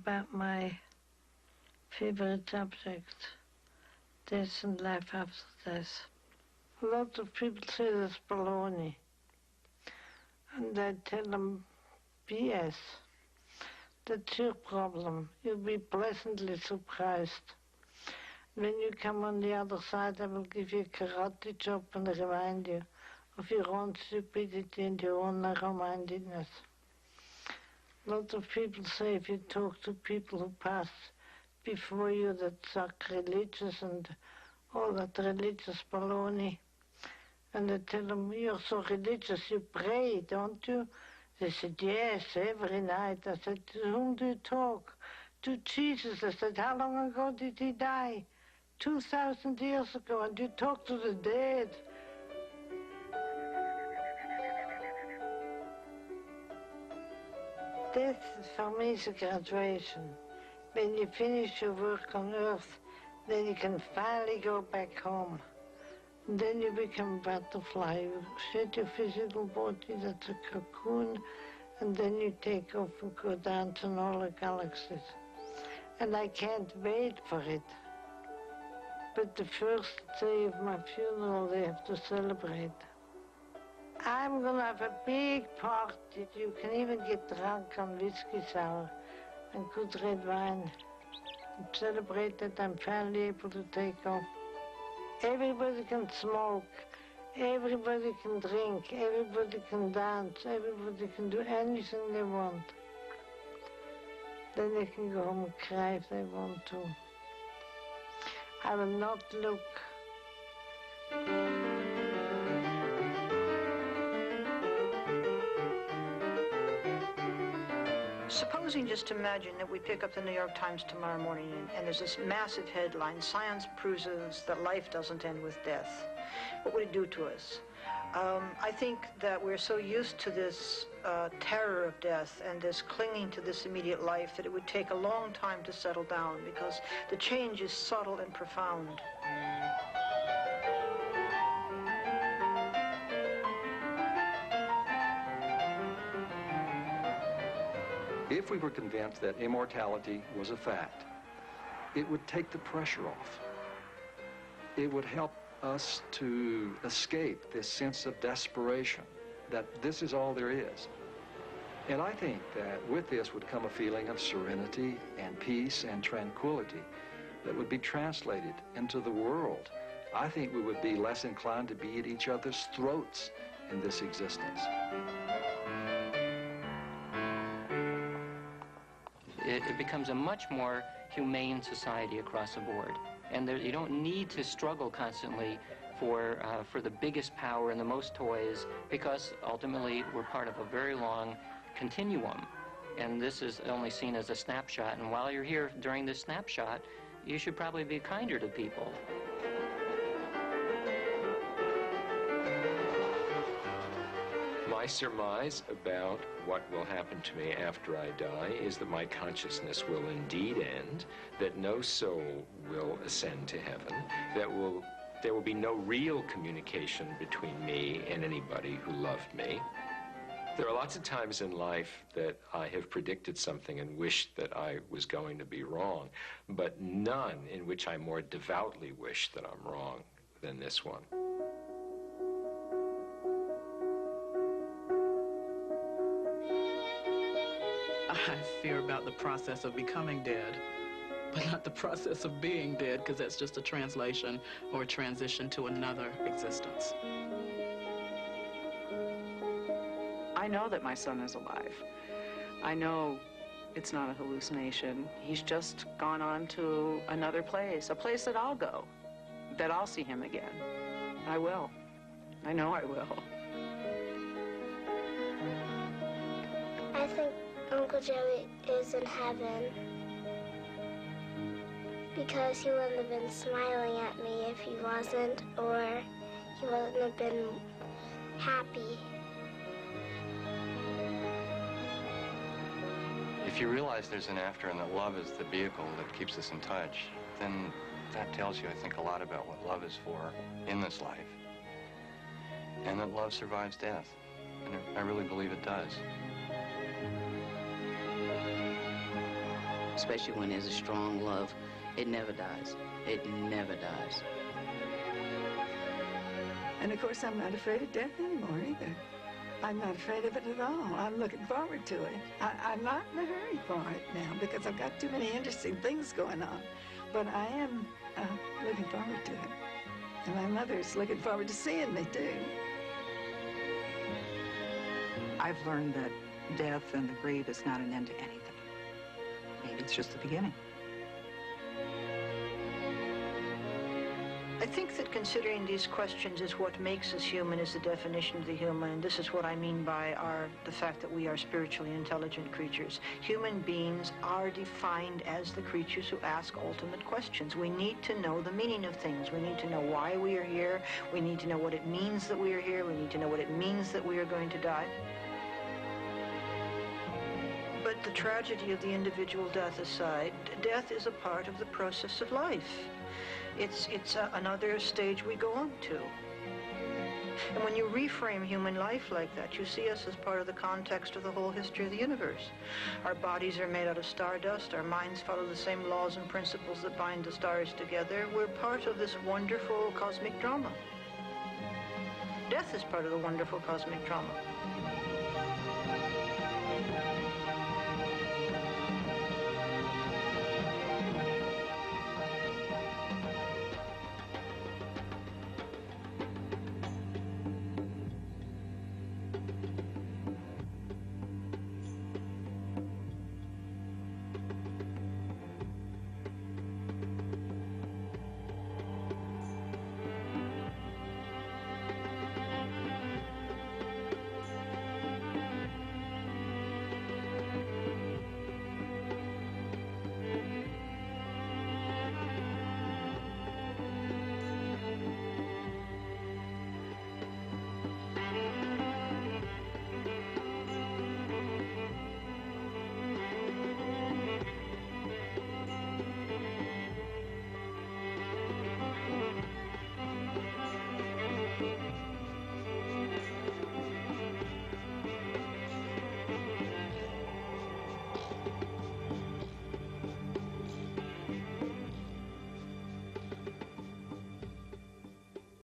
about my favorite subject, death and life after death. A lot of people say that's baloney. And I tell them, BS. That's your problem. You'll be pleasantly surprised. When you come on the other side, I will give you a karate chop and remind you of your own stupidity and your own narrow-mindedness. A lot of people say if you talk to people who pass before you that sacrilegious and all that religious baloney, and I tell them, you're so religious, you pray, don't you? They said, yes, every night. I said, to whom do you talk? To Jesus. I said, how long ago did he die? 2,000 years ago, and you talk to the dead. Death, for me, is a graduation. When you finish your work on earth, then you can finally go back home. And then you become a butterfly. You shed your physical body, that's a cocoon, and then you take off and go down to all the galaxies. And I can't wait for it. But the first day of my funeral, they have to celebrate. I'm going to have a big party. You can even get drunk on whiskey sour and good red wine. And celebrate that I'm finally able to take off. Everybody can smoke, everybody can drink, everybody can dance, everybody can do anything they want. Then they can go home and cry if they want to. I will not look. Supposing, just imagine that we pick up the New York Times tomorrow morning and there's this massive headline, science proves that life doesn't end with death. What would it do to us? I think that we're so used to this terror of death and this clinging to this immediate life that it would take a long time to settle down because the change is subtle and profound. If we were convinced that immortality was a fact, it would take the pressure off. It would help us to escape this sense of desperation, that this is all there is. And I think that with this would come a feeling of serenity and peace and tranquility that would be translated into the world. I think we would be less inclined to be at each other's throats in this existence. It becomes a much more humane society across the board. And you don't need to struggle constantly for the biggest power and the most toys, because ultimately we're part of a very long continuum. And this is only seen as a snapshot. And while you're here during this snapshot, you should probably be kinder to people. My surmise about what will happen to me after I die is that my consciousness will indeed end, that no soul will ascend to heaven, that there will be no real communication between me and anybody who loved me. There are lots of times in life that I have predicted something and wished that I was going to be wrong, but none in which I more devoutly wish that I'm wrong than this one. I fear about the process of becoming dead, but not the process of being dead, because that's just a translation or a transition to another existence. I know that my son is alive. I know it's not a hallucination. He's just gone on to another place, a place that I'll go, that I'll see him again. I will. I know I will. I think Uncle Joey is in heaven because he wouldn't have been smiling at me if he wasn't, or he wouldn't have been happy. If you realize there's an after and that love is the vehicle that keeps us in touch, then that tells you, I think, a lot about what love is for in this life. And that love survives death. And I really believe it does. especially when there's a strong love. It never dies. It never dies. And of course, I'm not afraid of death anymore either. I'm not afraid of it at all. I'm looking forward to it. I'm not in a hurry for it now because I've got too many interesting things going on. But I am looking forward to it. And my mother's looking forward to seeing me, too. I've learned that death and the grave is not an end to anything. Maybe it's just the beginning. I think that considering these questions is what makes us human, is the definition of the human, and this is what I mean by the fact that we are spiritually intelligent creatures. Human beings are defined as the creatures who ask ultimate questions. We need to know the meaning of things. We need to know why we are here. We need to know what it means that we are here. We need to know what it means that we are going to die. But the tragedy of the individual death aside, death is a part of the process of life. It's another stage we go on to. And when you reframe human life like that, you see us as part of the context of the whole history of the universe. Our bodies are made out of stardust. Our minds follow the same laws and principles that bind the stars together. We're part of this wonderful cosmic drama. Death is part of the wonderful cosmic drama.